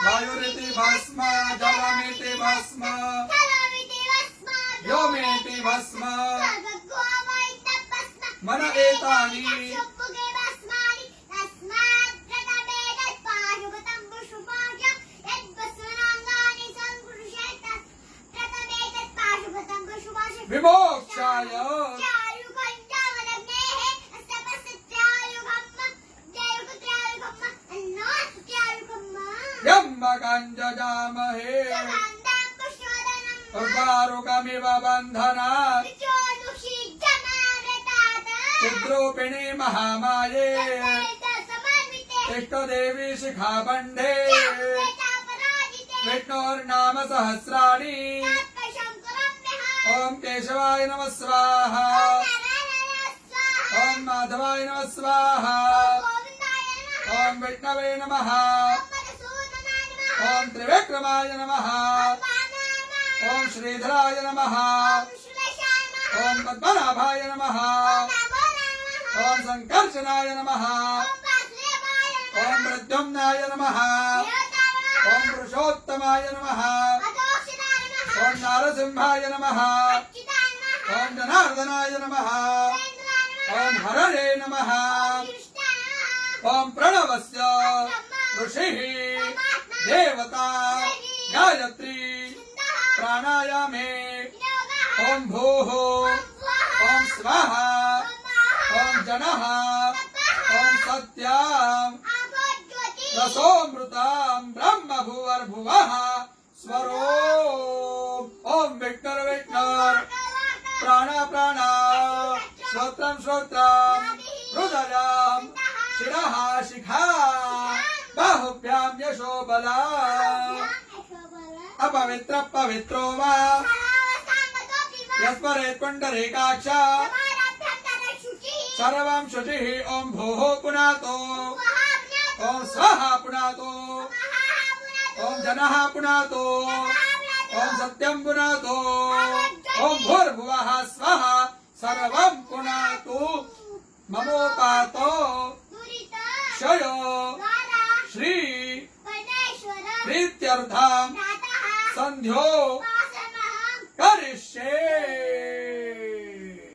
वायुरिति भस्म जलमिति भस्म व्योमेति भस्म मन एतानि विमोक्षाय जजामहे उर्वारुकमिव बन्धनात् चिद्रूपिणी महामाये इष्टदेवी शिखाबन्धे विष्णोर्नाम सहस्राणि ओम केशवाय नमः स्वाहा ओम माधवाय नमः स्वाहा ओम विष्णवे नमः ओम त्रिविक्रमाय नमः ओम श्रीधराय नमः ओम पद्मनाभाय नमः ओम संकर्षणाय नमः ओम प्रद्युम्नाय नमः ओम पुरुषोत्तमाय नमः ओम नारसिंहाय नमः ओम जनार्दनाय नमः ओम हरणे नमः ओम प्रणवस्य ऋषिः देवता गायत्री प्राणायामे ओम भूः ओम स्वाहा ओम जनः ओम सत्याम् रसोमृताम् ब्रह्म भुवर्भुवः स्वरो ओम विष्णुर विष्णुर प्राण प्राण श्रोत्रम श्रोत्रम हृदयम शिरः शिखा बाहुभ्यां यशो बला अपवित्र पवित्रो वा यस्मरेत् पुण्डरीकाक्ष सर्वं शुचिः ओम भूः पुनातो ओम स्वाहा पुनातो ओम जनः पुनातो ओम सत्यं पुनातो ओम भूर्भुवः स्वाहा सर्वं पुनातु ममोपातो क्षयो श्री प्रीत्यर्थं संध्यो करिष्ये।